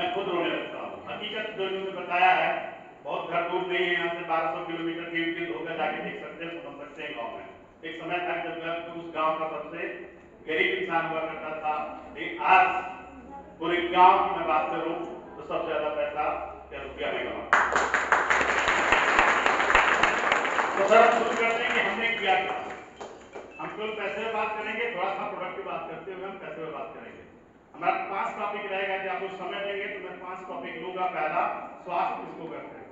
मैं खुद रोने लगता हूँ। हकीकत जो इन्होंने बताया है, बहुत घर दूर नहीं है, यहाँ से 1200 किलोमीटर के इर्द होकर जाके देख सकते हैं, समझ सकते हैं गाँव में। एक समय था जब उस गाँव का सबसे गरीब इंसान हुआ करता था, लेकिन आज पूरे गाँव की मैं बात करूँ तो सबसे ज्यादा पैसा या रुपया में कमा। तो सर शुरू करते हैं कि हमने किया क्या। हम केवल पैसे में बात करेंगे, थोड़ा सा प्रोडक्ट की बात करते हुए हम पैसे में बात करेंगे। हमारा 5 टॉपिक रहेगा, कि आप कुछ समय देंगे तो मैं 5 टॉपिक लूंगा। पहला, स्वास्थ्य किसको कहते हैं।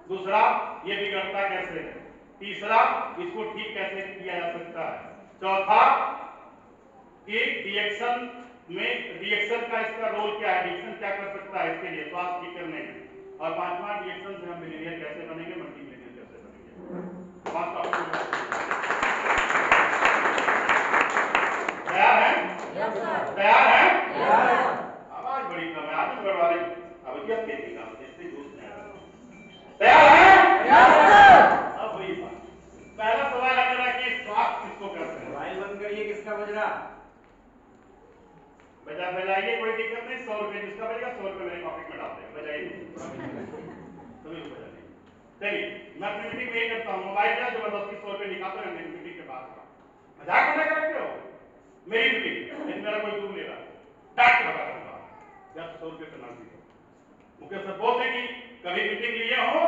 दूसरा, ये बिगड़ता कैसे है। तीसरा, इसको ठीक कैसे किया जा सकता है। चौथा, कि रिएक्शन का इसका रोल क्या है, रिएक्शन क्या कर सकता है इसके लिए स्वास्थ्य ठीक करने में। और पांचवा, रिएक्शन से हम मिलेनियर कैसे बनेंगे, मल्टी मिलेनियर कैसे बनेंगे। 5 टॉपिक तैयार है? तैयार है? आवाज बड़ी कम है, आगे बढ़वा रहे। अब क्या कहती काम इससे जोश नहीं आ रहा। तैयार है? अब वही बात। पहला सवाल है मेरा कि स्वास्थ्य किसको कहते हैं। मोबाइल बंद करिए, किसका बज रहा? बजाइए, कोई दिक्कत नहीं। 100 रुपए जिसका बजेगा 100 रुपए मेरे पॉकेट में डाल देगा। बजाइए सभी बजा देंगे। चलिए, मैं मीटिंग में करता हूँ, मोबाइल का जबरदस्ती 100 रुपए निकालता है मीटिंग के बाद। मजाक मजा करते हो, मेरी मीटिंग लेकिन मेरा कोई दूर ले रहा डांट लगा दूंगा जब 100 रुपए पेनल्टी दो। मुझे सब बोलते कि कभी मीटिंग लिए हो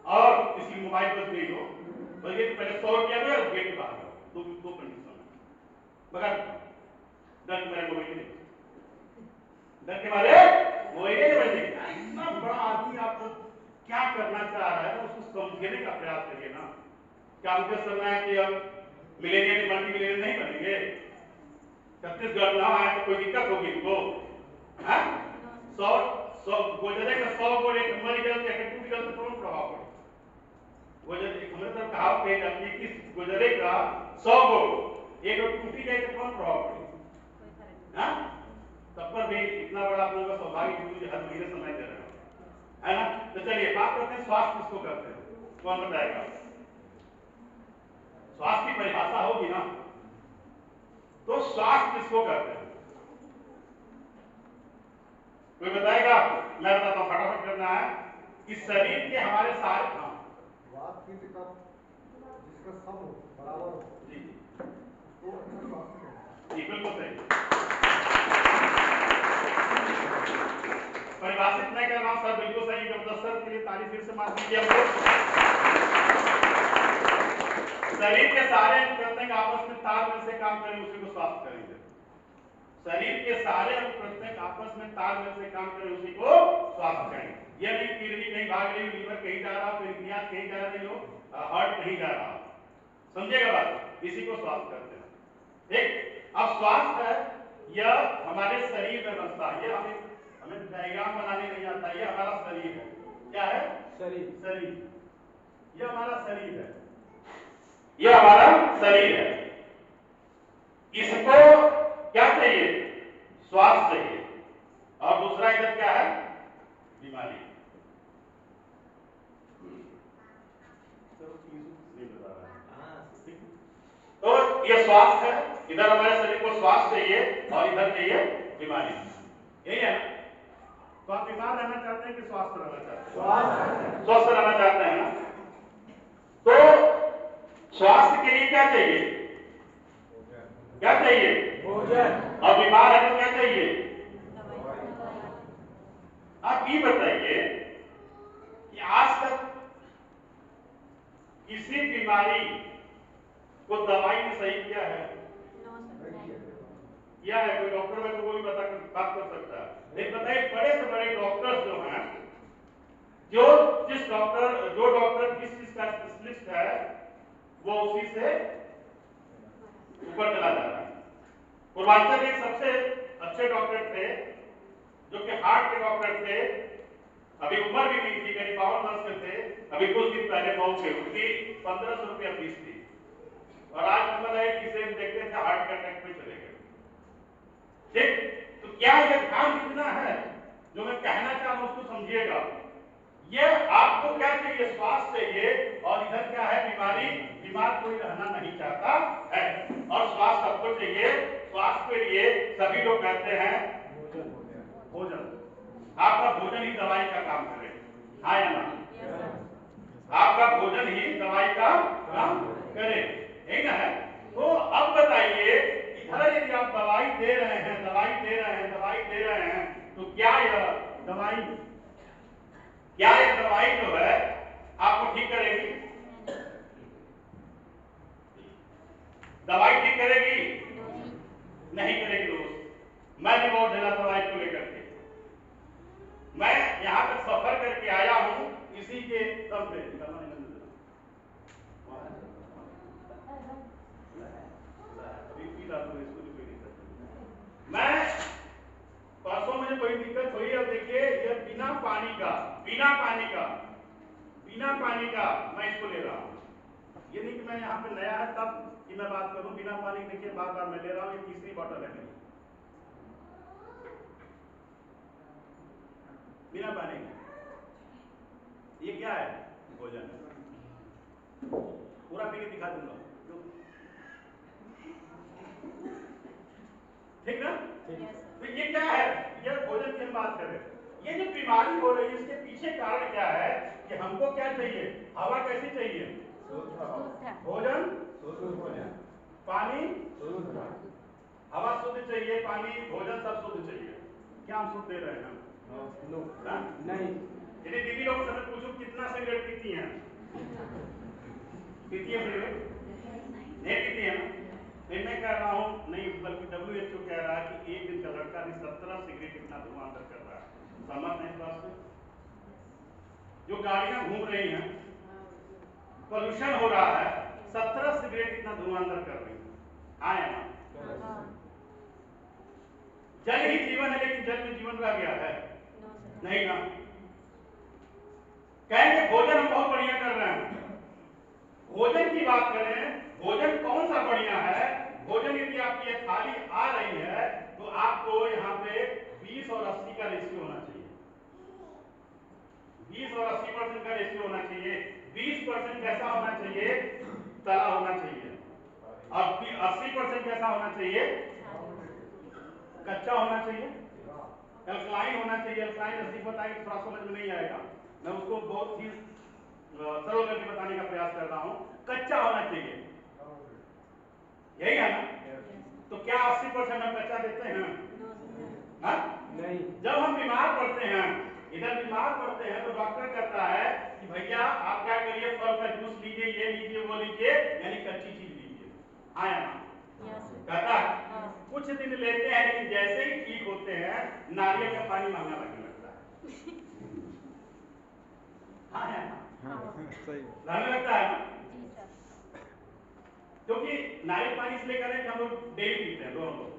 और किसी मोबाइल बज गई हो, बल्कि पहले 100 रुपया दो, गेट के बाहर दो कंडीशन है। मगर डर मेरे को नहीं, डर के मारे मोबाइल नहीं बजेगी। इतना बड़ा आदमी आपको क्या करना चाह रहा है उसको समझने का प्रयास करिए ना। क्या मुझे समझना है कि अब मिलेनियर मल्टी मिलेनियर नहीं बनेंगे। छत्तीसगढ़ ना आए तो कोई दिक्कत होगी इनको। 100 गुजरे का 100 को एक मर गया तो एक टूट गया तो कौन प्रभाव पड़े। गुजरे हमारे तरफ कहावत कही जाती है कि गुजरे का 100 को एक टूटी जाए तो कौन प्रभाव पड़े। तब पर भी इतना बड़ा आप लोगों का सौभाग्य कि मुझे हर महीने समय दे रहे हो, है ना। तो चलिए बात करते हैं स्वास्थ्य किसको कहते हैं। कौन बताएगा? स्वास्थ्य की परिभाषा होगी ना, तो स्वास्थ्य किसको कहते हैं, कोई बताएगा? मैं बताता हूं, फटाफट करना है कि शरीर के हमारे सारे जिसका सम हो, बराबर हो, जी तो अच्छा स्वास्थ्य है। जी बिल्कुल सही। परिभाषित नहीं कर रहा हूं सर, बिल्कुल सही। जबरदस्त सर के लिए तारीफ फिर से मार दीजिए हमको। शरीर के सारे अंग प्रत्यंग आपस में तालमेल से काम करें, उसी को स्वास्थ्य करेंगे। शरीर के सारे अंग प्रत्यंग आपस में तालमेल से काम करें, उसी को स्वास्थ्य करेंगे। ये नहीं किडनी कहीं भाग रही, लीवर कहीं जा रहा हो, पेनक्रियास कहीं जा रही हो, हार्ट कहीं जा रहा हो। समझिएगा बात, इसी को स्वास्थ्य करते हैं। ठीक, अब स्वास्थ्य है यह हमारे शरीर में बसता है। ये हमें डायग्राम बनाने नहीं आता, ये हमारा शरीर है। क्या है? शरीर। ये हमारा शरीर है, ये हमारा शरीर है। इसको क्या चाहिए? स्वास्थ्य चाहिए। और दूसरा इधर क्या है? बीमारी। तो ये स्वास्थ्य है, इधर हमारे शरीर को स्वास्थ्य चाहिए और इधर चाहिए बीमारी। यही है ना। तो आप बीमार रहना चाहते हैं कि स्वस्थ रहना चाहते हैं? स्वस्थ रहना चाहते हैं ना। तो स्वास्थ्य के लिए क्या चाहिए? क्या चाहिए? भोजन। और बीमार है तो क्या चाहिए? आप ये बताइए कि आज तक किसी बीमारी को दवाई ने सही किया है? किया है? कोई डॉक्टर में तो कोई बात कर सकता है। लेकिन बताइए, बड़े से बड़े डॉक्टर्स जो हैं, जो डॉक्टर किस चीज का स्पेशलिस्ट है, वो उसी से ऊपर चला जाता है। पूर्वांचल एक सबसे अच्छे डॉक्टर थे, जो कि हार्ट के डॉक्टर थे। अभी उम्र भी नहीं थी, करीब 52 वर्ष के थे। अभी कुछ दिन पहले मौत हुई, उनकी 1500 रुपया फीस थी। और आज नंबर है किसे देखते थे हार्ट के अटैक में चले गए। ठीक, तो क्या यह ध्यान कितना है जो मैं कहना चाह रहा हूं उसको समझिएगा। ये आपको क्या चाहिए? स्वास्थ्य चाहिए। और इधर क्या है? बीमारी। बीमार कोई रहना नहीं चाहता है और स्वास्थ्य सबको चाहिए। स्वास्थ्य के लिए सभी लोग कहते हैं भोजन। दवाई का काम करे। हाँ या ना? आपका भोजन ही दवाई का काम करे, है ना? तो अब बताइए, इधर यदि आप दवाई दे रहे हैं, दवाई दे रहे हैं, दवाई दे रहे हैं, तो क्या यह दवाई जो है आपको ठीक करेगी? दवाई ठीक करेगी? नहीं करेगी दोस्त। मैं भी बहुत ढेला दवाई को लेकर के, मैं यहाँ तक सफर करके आया हूँ इसी के दम पे। मैं परसों मुझे कोई दिक्कत हुई, अब देखिए ये बिना पानी का मैं इसको ले रहा हूँ। ये नहीं कि मैं यहाँ पे नया है तब कि मैं बात करूँ, बिना पानी देखिए बार बार मैं ले रहा हूँ। ये तीसरी बोतल है मेरी बिना पानी के। ये क्या है? भोजन। पूरा पी के दिखा दूंगा, ठीक ना? तो ये क्या है? ये भोजन की हम बात करें, ये जो बीमारी हो रही है इसके पीछे कारण क्या है? कि हमको क्या चाहिए? हवा कैसी चाहिए? भोजन, पानी, हवा शुद्ध चाहिए, पानी, भोजन सब शुद्ध चाहिए। क्या हम शुद्ध दे रहे हैं? नहीं। यदि दीदी लोग से पूछो कितना सिगरेट पीती हैं, पीती है सिगरेट? नहीं पीती है ना? नहीं, मैं कह रहा हूँ नहीं, बल्कि WHO कह रहा है कि एक दिन का लड़का भी 17 सिगरेट इतना धुआं अंदर कर रहा है। सहमत नहीं बात से? जो गाड़ियां घूम रही हैं, पोल्यूशन हो रहा है, 17 सिगरेट इतना धुआं अंदर कर रही है। हाँ या ना? जल ही जीवन है, लेकिन जल में जीवन रह गया है? नहीं ना? कहेंगे भोजन हम बहुत बढ़िया कर रहे हैं। भोजन की बात करें, भोजन कौन सा बढ़िया है? भोजन यदि आपकी ये थाली आ रही है तो आपको यहाँ पे 20 और 80 का रेशियो होना चाहिए। 20 और 80% का रेशियो होना चाहिए। 20% कैसा होना चाहिए? तला होना चाहिए। और 80% कैसा होना चाहिए? कच्चा होना चाहिए, एल्कलाइन होना चाहिए। एल्कलाइन 80 बताएंगे थोड़ा समझ में नहीं आएगा, मैं उसको बहुत ही सरल करके बताने का प्रयास कर रहा हूँ। कच्चा होना चाहिए, यही है ना? तो क्या 80% हम कच्चा देते हैं? हाँ? नहीं। जब हम बीमार पड़ते हैं, इधर बीमार पड़ते हैं, तो डॉक्टर कहता है कि भैया आप क्या करिए, फल का जूस लीजिए, ये लीजिए, वो लीजिए, यानी कच्ची चीज लीजिए। हाँ या ना? कहता है कुछ दिन लेते हैं, लेकिन जैसे ही ठीक होते हैं नारियल का पानी महंगा लगने लगता है। हाँ या ना? लगने लगता है ना? क्योंकि नारियल पानी इसलिए करें कि हम लोग डेली पीते हैं दोनों लोग।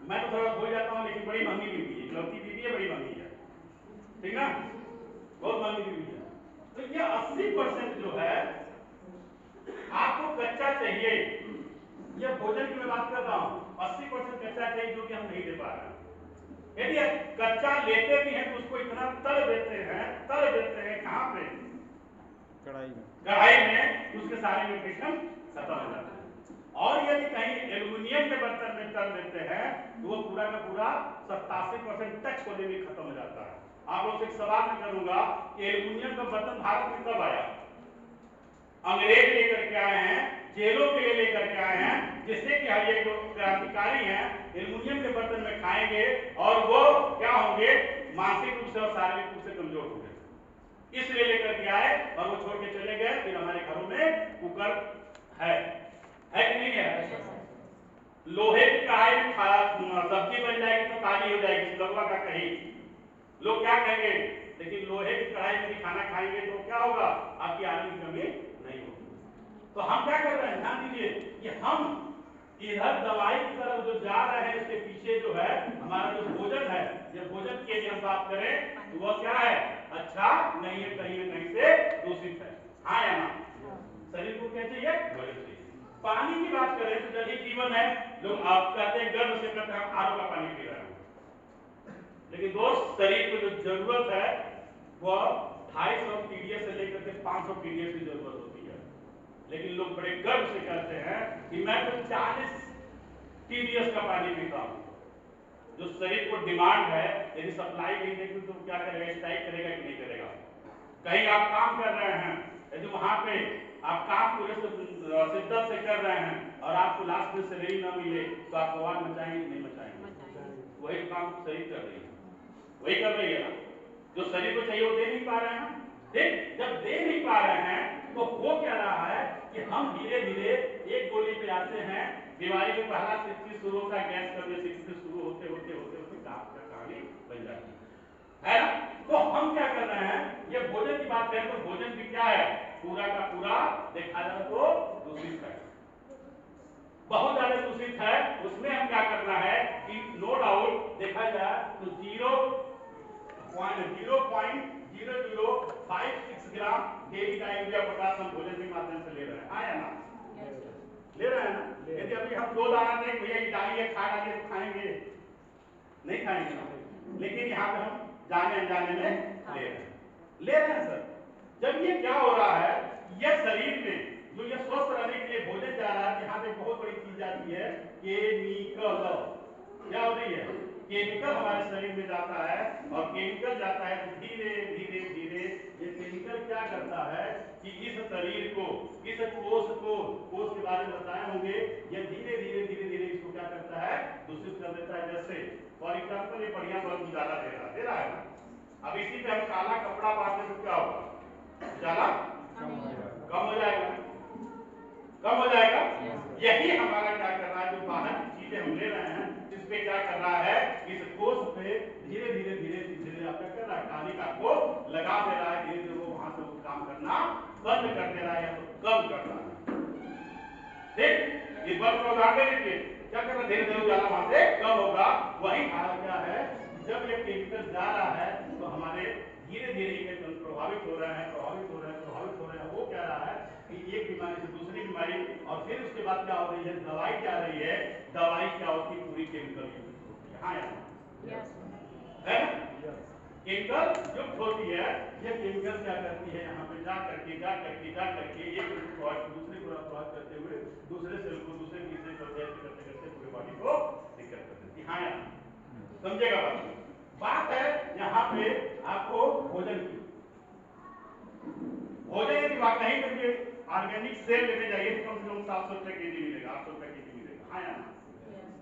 मैं तो थोड़ा भूल जाता हूँ, लेकिन बड़ी महंगी बीवी है, इकलौती बीवी है, बड़ी महंगी है, ठीक ना? बहुत महंगी बीवी है। तो ये 80% जो है आपको कच्चा चाहिए। ये भोजन की मैं बात कर रहा हूँ, 80% कच्चा चाहिए जो कि हम नहीं दे पा रहे हैं। यदि कच्चा लेते भी हैं तो उसको इतना तल देते हैं कहाँ पे? कढ़ाई में, उसके सारे न्यूट्रिशन खत्म हो जाते हैं। और यदि कहीं एल्युमिनियम के बर्तन में तल देते हैं तो वो पूरा का पूरा 87% टच होने में खत्म हो जाता है। आप लोग से एक सवाल मैं करूंगा कि एल्युमिनियम का बर्तन भारत में कब आया? अंग्रेज लेकर के आए हैं, जेलों के लिए लेकर के आए हैं, जिससे कि ये जो क्रांतिकारी हैं एल्युमिनियम के बर्तन में खाएंगे और वो क्या होंगे? मानसिक रूप से और शारीरिक रूप से कमजोर होंगे। इसलिए लेकर के आए और वो छोड़ के चले गए। फिर हमारे घरों में कुकर है कि नहीं है? लोहे की कढ़ाई में सब्जी बन जाएगी तो काली हो जाएगी, लगवा का कहीं लोग क्या कहेंगे, लेकिन लोहे की कढ़ाई में खाना खाएंगे तो क्या होगा? आपकी आयरन की कमी नहीं होगी। तो हम क्या कर रहे हैं, ध्यान दीजिए कि हम इधर दवाई की तरफ जो जा रहे हैं, इसके पीछे जो है हमारा जो भोजन है, ये भोजन की यदि हम बात करें तो वह क्या है? अच्छा नहीं है, कहीं ना कहीं से दूषित है। हाँ या ना? शरीर को क्या चाहिए? भोजन चाहिए। पानी की बात करें तो जल ही जीवन है। लोग आप कहते हैं गर्व से कहते हैं आरओ का पानी पी रहे हैं, लेकिन दोस्त शरीर को जो जरूरत है वह 250 TDS से लेकर के 500 TDS की जरूरत होती है। लेकिन लोग बड़े गर्व से कहते हैं कि मैं तो 40 TDS का पानी पीता हूं। जो शरीर को डिमांड है, यदि सप्लाई नहीं देगी तो क्या करेगा, स्ट्राइक करेगा कि नहीं करेगा। कहीं आप काम कर रहे हैं, यदि वहां पे आप काम पूरे शिद्दत से कर रहे हैं और आपको लास्ट में सैलरी ना मिले तो आप आवाज मचाएंगे नहीं मचाएंगे? वही काम शरीर कर रही है, वही कर रही है ना। जो शरीर को चाहिए वो दे नहीं पा रहे हैं। देख, जब दे नहीं पा रहे हैं तो हो क्या रहा है कि हम धीरे धीरे एक गोली पे आते हैं। बीमारी में पहला शिफ्ट शुरू होता है, गैस का शिफ्ट शुरू होते होते होते होते कहानी बन जाती है ना। तो हम क्या कर रहे हैं, ये भोजन की बात करें तो भोजन भी क्या है, पूरा का पूरा देखा जाए तो दूषित है, बहुत ज्यादा दूषित है। उसमें हम क्या करना है कि नो डाउट देखा जाए तो 0.0056 ग्राम डेली का यूरिया पोटाश हम भोजन के माध्यम से ले रहे हैं, हाँ या ना? ले रहे हैं ना। यदि अभी हम 2 दाना दें भैया डालिए खा डालिए तो खाएंगे नहीं, खाएंगे ना। लेकिन यहाँ पे हम जाने अनजाने में ले रहे हैं सर। जब ये क्या हो रहा है, ये शरीर में जो ये स्वस्थ रहने के लिए भोजन जा रहा है, यहाँ पे बहुत बड़ी चीज आती है केमिकल। क्या हो रही है, केमिकल हमारे शरीर में जाता है और केमिकल जाता है तो धीरे धीरे धीरे ये केमिकल क्या करता है कि इस शरीर को, इस कोष के बारे में बताए होंगे, ये धीरे धीरे धीरे धीरे इसको क्या करता है, दूषित कर देता है। जैसे फॉर एग्जाम्पल ये बढ़िया बल्ब उजाला दे रहा है ना, अब इसी पे हम काला कपड़ा बांधे तो क्या होगा, उजाला कम हो जाएगा, कम हो जाएगा। यही हमारा क्या कर रहा है, जो बाहर की चीजें हम ले रहे हैं इस पे क्या कर रहा है, इस कोष पे धीरे धीरे धीरे धीरे आप क्या कर रहा है, कालिका को लगा दे रहा है, धीरे धीरे वो वहां से वो काम करना बंद कर दे रहा है या तो कम कर रहा है। ठीक, इस बात को उदाहरण दे लीजिए, क्या कर रहा है, धीरे धीरे उजाला वहां से कम होगा। वही हाल क्या है, जब ये केमिकल जा रहा है तो हमारे धीरे धीरे केमिकल प्रभावित हो रहे हैं। वो क्या रहा है कि एक बीमारी से दूसरी बीमारी, और फिर उसके बाद क्या हो रही है, दवाई क्या रही है, दवाई क्या होती है, पूरी केमिकल युक्त होती है, हाँ है ना, केमिकल युक्त होती है। ये केमिकल क्या करती है, यहाँ पे जा करके एक दूसरे को प्रभावित करते हुए दूसरे सेल को, दूसरे तीसरे करते करते पूरी बॉडी को दिक्कत कर देती है, हाँ यार समझेगा बात है। यहाँ पे आपको भोजन की, भोजन यदि कहीं पर भी ऑर्गेनिक सेल लेने जाइए तो कम से कम 700 रुपए केजी मिलेगा, 800 रुपए केजी मिलेगा, हाँ या ना।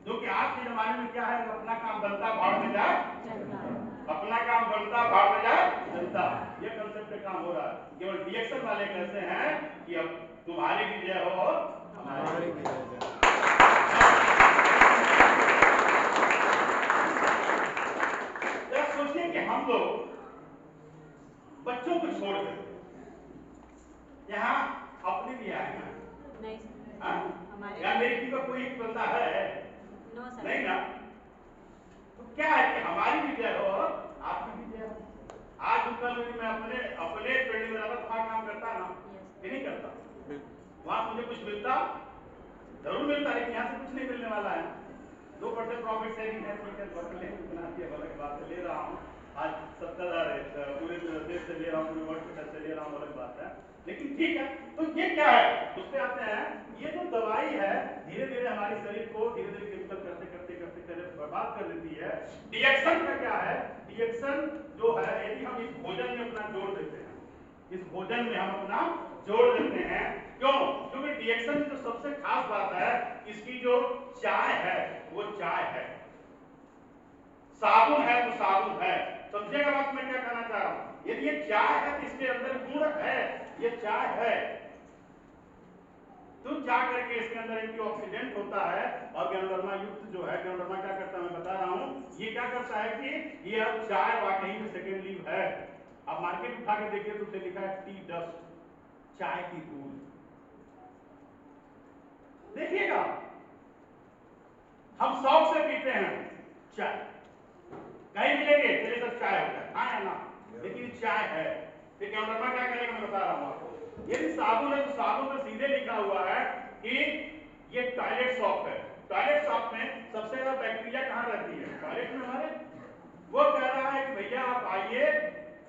जो कि आज के जमाने में क्या है, अपना काम बनता भाड़ में जाए, अपना काम बनता भाड़ में जाए जनता, ये कंसेप्ट पे काम हो रहा है। केवल डीएक्शन वाले कहते हैं कि अब तुम्हारी भी जय हो और हमारी भी जय। सोचिए कि हम लोग बच्चों को छोड़ देते यहाँ अपने लिए आए हैं, नहीं या मेरी टीम का कोई बंदा है नहीं ना, तो क्या है कि हमारी भी जय हो और आपकी भी जय हो। आज कल मैं अपने ट्रेनिंग में वहां काम करता ना कि नहीं करता, वहां मुझे कुछ मिलता जरूर मिलता, लेकिन यहाँ से कुछ नहीं मिलने वाला है। 2% प्रॉफिट सेविंग है, ठीक है, अलग बात ले रहा हूँ। आज 70,000 पूरे देश से ले रहा हूँ, पूरे वर्ल्ड से ले रहा हूँ, अलग बात है, लेकिन ठीक है। तो ये क्या है, उस पे आते हैं, ये जो दवाई है धीरे धीरे हमारे शरीर को धीरे धीरे केमिकल करते करते करते करते बर्बाद कर देती है। डिएक्शन का क्या है, डिएक्शन जो है, यदि हम इस भोजन में अपना जोड़ देते हैं, इस भोजन में हम अपना जोड़ देते हैं, क्यों, क्योंकि डिएक्शन की जो सबसे खास बात है, इसकी जो चाय है वो चाय है, साबुन है तो साबुन है। समझिएगा बात मैं क्या कहना चाह रहा हूं, यदि ये चाय है तो इसके अंदर गुण है, ये चाय है तो जा करके इसके अंदर एंटीऑक्सीडेंट होता है। और गैनोडर्मा युक्त जो है, गैनोडर्मा क्या करता है मैं बता रहा हूं, ये क्या करता है कि ये अब चाय वाकई में सेकेंड लीव है। अब मार्केट उठा के देखिए तो उसे लिखा है टी डस्ट, चाय की धूल, देखिएगा हम शौक से पीते हैं चाय, कहीं मिलेंगे चलिए सब चाय होता है, हाँ या ना, लेकिन चाय है। फिर गैनोडर्मा क्या करेगा मैं बता रहा हूं आपको, यदि साबुन है तो साबुन में सीधे लिखा हुआ है कि ये टॉयलेट सॉप है। टॉयलेट सॉप में सबसे ज्यादा बैक्टीरिया कहाँ रहती है, टॉयलेट में हमारे। वो कह रहा है कि भैया आप आइए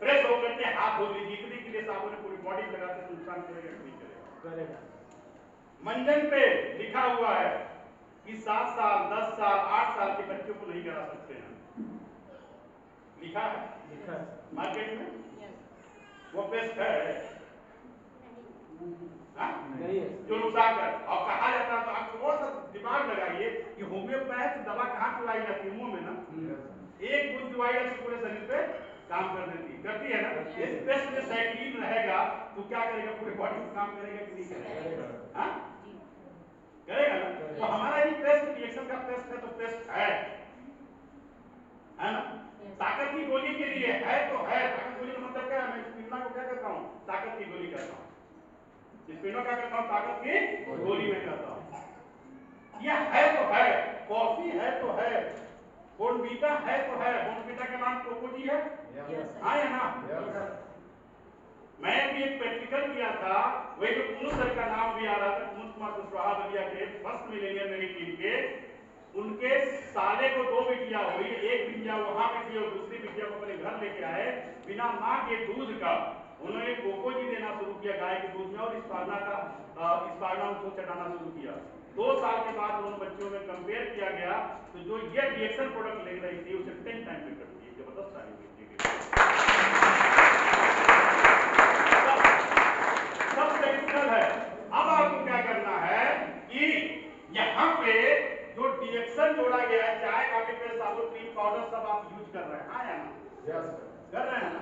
फ्रेश होकर के हाथ धो लीजिए, इतने के लिए साबुन पूरी बॉडी लगाते नुकसान करेगा नहीं करेगा। मंजन पे लिखा हुआ है कि 7 साल 10 साल 8 साल के बच्चों को नहीं करा सकते हैं। लिखा है मार्केट में, वो पेस्ट है नहीं है जो नुकसान कर। और कहा जाता है, तो आप थोड़ा सा दिमाग लगाइए कि होम्योपैथ दवा कहाँ चलाई जाती है? मुंह में ना। एक बूंद दवाई ऐसे पूरे शरीर पे काम कर देती करती है ना। इस पेस्ट में साइक्लिन रहेगा तो क्या करेगा? पूरे बॉडी में काम करेगा कि नहीं करेगा? हाँ करेगा ना। तो हमारा ये पेस्ट रिएक्शन का पेस्ट है, तो पेस्ट है ना। ताकत की गोली के लिए है तो है। ताकत गोली का मतलब क्या है? मैं स्पिना को क्या करता हूँ? ताकत की गोली करता हूँ। स्पिनो क्या करता हूँ? ताकत की गोली में करता हूँ। यह है तो है, कॉफी है तो है, बोर्नवीटा है तो है। बोर्नवीटा का नाम कोको जी है, हाँ या ना? मैं भी एक प्रैक्टिकल किया था, वही जो कुमुद सर का नाम भी आ रहा था, कुमुद कुमार कुशवाहा बलिया के फर्स्ट मिलेनियर मेरी टीम के। उनके साले को 2 बिटिया हुई, एक बिटिया वहां पे थी और दूसरी बिटिया को अपने घर लेके आए। बिना माँ के दूध का उन्होंने कोको जी देना शुरू किया गाय के दूध में, और स्पार्ना उसको चटाना शुरू किया। 2 साल के बाद दोनों बच्चों में कंपेयर किया गया, तो जो ये रिएक्शन प्रोडक्ट ले रही थी उसे 10 टाइम बेटर थी। जबरदस्त सारी सब टेक्निकल है। अब आपको क्या करना है कि यहाँ पे जो रिएक्शन जोड़ा गया है, चाय कॉफी पेस्ट साबुन क्रीम पाउडर सब आप यूज कर रहे हैं, हाँ या ना? कर रहे हैं ना।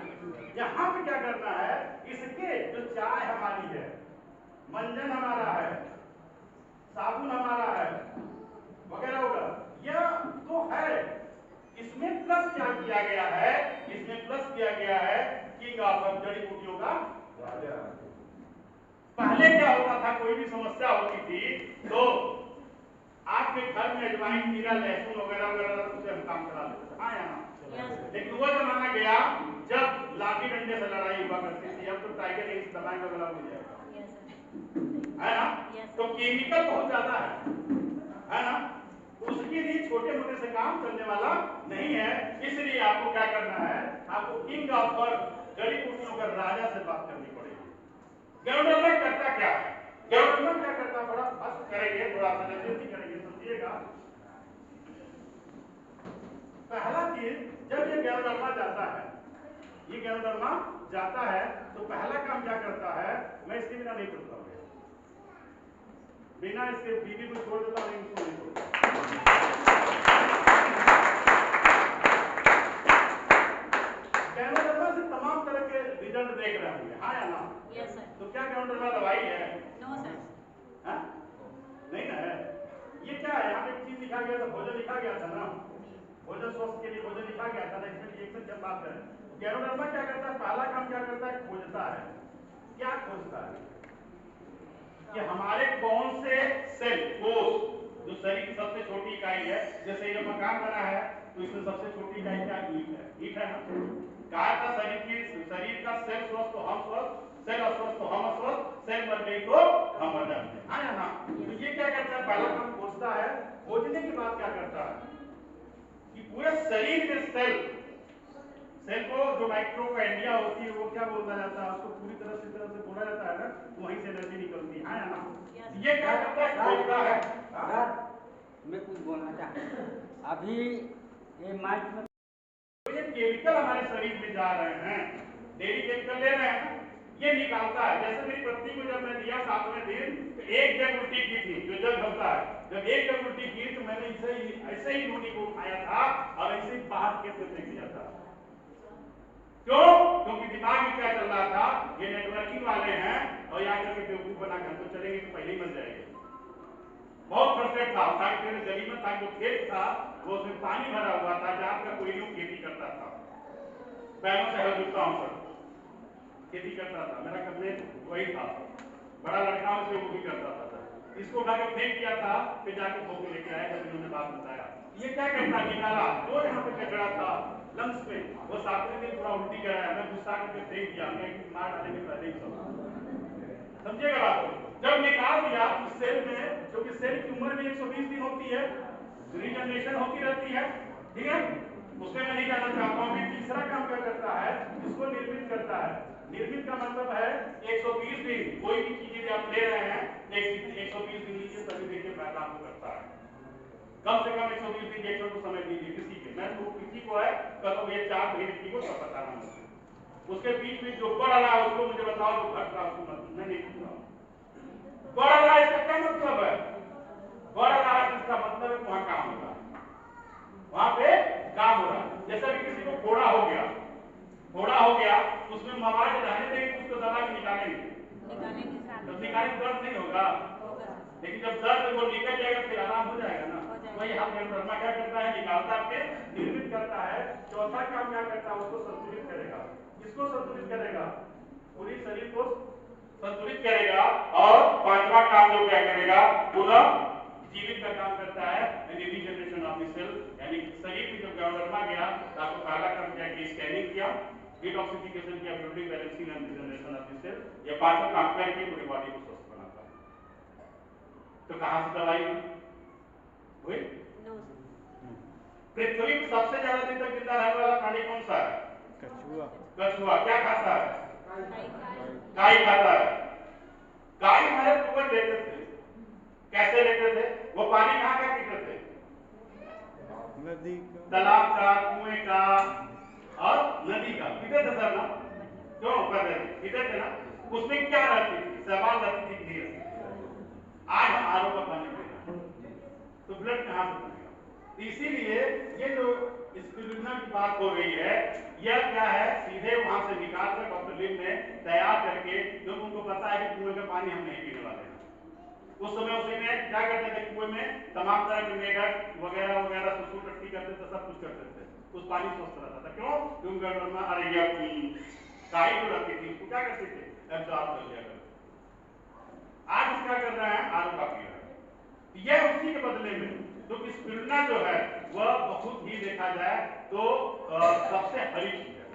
यहाँ पे क्या करना है? इसके जो चाय हमारी है, मंजन हमारा है, साबुन हमारा है, वगैरह वगैरह, यह तो है। इसमें प्लस क्या किया गया है? इसमें प्लस किया गया है किंग ऑफ जड़ी बूटियों का राजा। पहले क्या होता था? कोई भी समस्या होती थी तो आपके घर में अजवाइन जीरा लहसुन वगैरह वगैरह उसे हम काम करा लेते थे, हाँ या ना? लेकिन वो जमाना गया जब लाठी डंडे से लड़ाई हुआ करती थी। अब तो टाइगर हिल्स दबाएं तो गला हो जाएगा, है ना? तो केमिकल बहुत ज्यादा है ना। उसके लिए छोटे मोटे से काम चलने वाला नहीं है। इसलिए आपको क्या करना है? आपको किंग ऑफ जड़ी बूटियों का राजा से बात करनी पड़ेगी। गरुड़ करता क्या है? गरुड़ क्या करता? बड़ा फर्स्ट करेंगे, थोड़ा सा जल्दी करेंगे, समझिएगा। पहला चीज, जब ये गरुड़ जाता है, ये गरुड़ जाता है तो पहला काम क्या करता है? मैं इसके बिना नहीं करता हूँ, बिना इसके बीवी को छोड़ देता हूँ, इसको नहीं छोड़ता। गरुड़ से तमाम तरह के रिजल्ट देख रहे होंगे, हाँ या ना? Yes sir. तो क्या गरुड़ दवाई है? No sir. हाँ? नहीं ना है। ये क्या है? यहाँ पे एक चीज लिखा गया था, भोजन लिखा गया था ना, भोजन स्वास्थ्य के लिए भोजन लिखा गया था ना। इसमें रिएक्शन जब बात करें, गैरोडर्मा क्या करता है? पहला काम क्या करता है? खोजता है। क्या खोजता है? कि हमारे कौन से सेल, कोष, जो शरीर की सबसे छोटी इकाई है, जैसे ये मकान बना है तो इसमें सबसे छोटी इकाई क्या? ईंट है। ईंट है ना। कहा था शरीर का सेल स्वस्थ तो हम स्वस्थ, सेल अस्वस्थ तो हम अस्वस्थ, सेल मर गई तो हम मर जाते हैं, हाँ या ना? तो ये क्या करता है? पहला काम खोजता है। खोजने के बाद क्या करता है कि पूरे शरीर में सेल को जो माइक्रोकाइंडिया होती है, वो क्या बोला जाता है? उसको पूरी तरह से बोला जाता है ना, वहीं से एनर्जी निकलती है, हाँ या ना? ये क्या करता है? खोजता है। मैं कुछ बोलना चाहता हूँ। अभी ये माइक में तो ये केमिकल हमारे शरीर में जा रहे हैं, डेली केमिकल ले रहे हैं, ये निकालता है। जैसे मेरी पत्नी को जब मैं दिया 7वें दिन, तो एक जग उल्टी की थी, जो जग होता है, जब एक जग उल्टी की तो मैंने ऐसे ही नूनी को उठाया था और ऐसे ही बाहर के फेंक दिया था। क्यों? क्योंकि दिमाग में क्या चल रहा था? ये नेटवर्किंग वाले हैं और यहाँ करके बेवकूफ बना कर तो चलेंगे तो पहले ही मर जाएंगे। बहुत फ्रस्ट्रेट था। मेरे गली में था, जो खेत था वो उसमें पानी भरा हुआ था, जहाँ का कोई लोग खेती करता था, बैलों से हल जुटता हूँ सर, खेती करता था, मेरा कब्जे वही था, बड़ा लड़का उससे वो भी करता था सर। इसको उठा के फेंक दिया था, फिर जाके धो के लेके आया जब इन्होंने बात बताया। ये क्या करता? निकाला जो यहाँ पे कचरा था लंग्स में, वो 7वें दिन पूरा उल्टी कराया। मैं गुस्सा करके फेंक दिया, मैं मार डालेंगे पहले ही सब, समझिएगा बात को। जब निकाल दिया सेल में, क्योंकि सेल की उम्र भी 120 दिन होती है, रीजनरेशन होती रहती है, ठीक है, उसमें मैं नहीं जाना चाहता हूँ। तीसरा काम क्या करता है? इसको निर्मित करता है। निर्मित का मतलब है 120 दिन, कोई भी चीज आप ले रहे हैं 120 दिन लीजिए, तभी देखिए फायदा आपको करता है। कम से कम 120 इंजेक्शन को समय दीजिए किसी के, मैं तो किसी को है कल ये 4 महीने को सब बताना मुझे, उसके बीच में जो बढ़ रहा है उसको मुझे बताओ, जो घट रहा है उसको मत, मैं नहीं पूछ रहा। बढ़ रहा है इसका क्या मतलब है? बढ़ रहा है इसका मतलब है वहां काम हो रहा है, वहां पे काम हो रहा है। जैसे भी किसी को फोड़ा हो गया, उसमें मवाद रहने देंगे तो उसको दबा के निकालेंगे, तब निकालने दर्द नहीं होगा, लेकिन जब दर्द वो निकल जाएगा फिर आराम हो जाएगा ना। वही हम गैंग्रोडर्मा क्या करता है, निकालता के निर्मित करता है। चौथा काम क्या करता है, उसको संतुलित करेगा। किसको संतुलित करेगा? पूरी शरीर को संतुलित करेगा। और पांचवा काम जो क्या करेगा, पुनः जीवित का काम करता है, यानी रीजनरेशन ऑफ द सेल। यानी शरीर में जब गैंग्रोडर्मा गया तो आपको पहला काम क्या किया, स्कैनिंग किया, डिटॉक्सिफिकेशन किया, protein balancing and regeneration of the cell. ये पांचों काम करके पूरी बॉडी को स्वस्थ बनाता है। तो कहां से दवाई हुई? पृथ्वी पर सबसे ज्यादा दिन तक जिंदा रहने वाला प्राणी कौन सा है? कछुआ। कछुआ। क्या खाता है? गाय खाता है। गाय हमारे पूर्वज लेते थे, कैसे लेते थे? वो पानी कहाँ का पीते थे? नदी का, तालाब का, कुएं का और नदी का पीते थे सर ना? क्यों पीते थे ना? उसमें क्या रहती थी? सवाल रहती थी, नहीं रहती थी। आज हम आरओ का पानी पी रहे हैं तो ब्लड कहाँ से बनेगा? इसीलिए ये जो स्पिरुलिना की बात हो रही है, यह क्या है, सीधे वहां से निकाल कर डॉक्टर लिम ने तैयार करके, क्योंकि उनको पता है कि कुएं का पानी हम नहीं पीने वाले हैं। उस समय उसी में क्या करते थे, कुएं में तमाम तरह के मेढक वगैरह वगैरह सुसु टट्टी करते थे, सब कुछ करते थे, उस पानी स्वस्थ रहता था। क्यों? क्योंकि गैंग्रोडर्मा अरे ये काई जो रहती थी उसको क्या करते थे, एब्जॉर्ब कर लिया करते। आज हम क्या कर रहे हैं, आरओ का पी रहे हैं। यह उसी के बदले में क्योंकि स्पिरुलिना जो है वह बहुत ही देखा जाए तो सबसे हरी चीज है।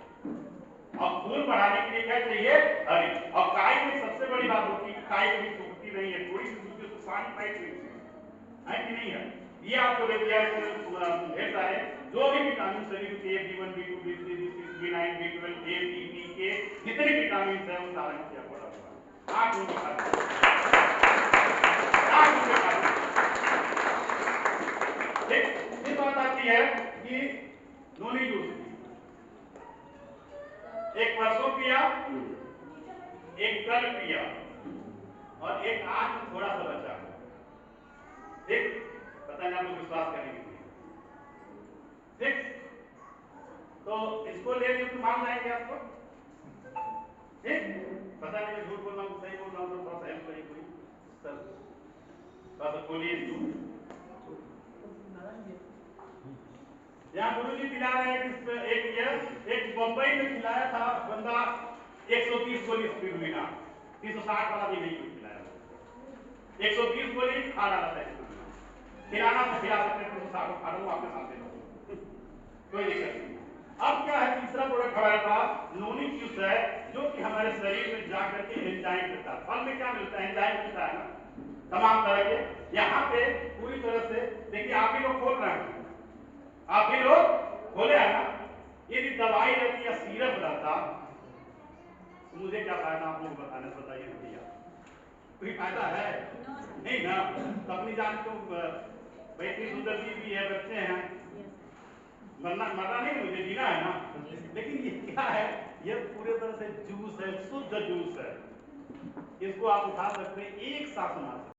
और खून बढ़ाने के लिए क्या चाहिए, हरी। और काई में सबसे बड़ी बात होती है कि काई कभी सूखती नहीं है, थोड़ी सी सूखती तो पानी पाइप है कि नहीं है। ये आपको दे दिया ढेर सारे जो भी विटामिन शरीर के B1 B2 B3 B6 B9 B12 A C P K जितने विटामिन है उन सारे में क्या पड़ा हुआ है। आठ में एक बात आती है कि नोनी जूस एक परसों पिया, एक कल पिया और एक आज में थोड़ा सा बचा। ठीक, पता नहीं आप लोग विश्वास करेंगे ठीक, तो इसको ले लिया तो मान जाएंगे आपको। ठीक, पता नहीं मैं झूठ बोल रहा हूँ सही बोल रहा हूँ, तो थोड़ा सा हेल्प करिए कोई सर, थोड़ा सा खोलिए इसको। यहाँ गुरु जी पिला रहे हैं एक बंबई में खिलाया था बंदा 130 गोली स्पिरुलिना, 360 वाला भी नहीं खिलाया, 120 गोली खा डाला था स्पिरुलिना। खिलाना तो खिला सकते थे, 360 खा लो आपके साथ दे, कोई दिक्कत नहीं। अब क्या है, तीसरा प्रोडक्ट हमारे पास नोनी जूस है, जो कि हमारे शरीर में जाकर के एंजाइम मिलता है। फल में क्या मिलता है, एंजाइम मिलता है ना, तमाम तरह के। यहाँ पे पूरी तरह से देखिए, आप ही लोग खोल रहे हैं, आप भी लोग खोले है ना। यदि दवाई रहती या सीरप रहता तो मुझे क्या फायदा आप लोग बताने, बताइए भैया, कोई फायदा है नहीं ना। तो अपनी जान को भाई इतनी सुंदर चीज भी है, बच्चे हैं, मरना नहीं, मुझे जीना है ना। लेकिन ये क्या है, ये पूरे तरह से जूस है, शुद्ध जूस है, इसको आप उठा सकते हैं, एक सांस मार सकते हैं।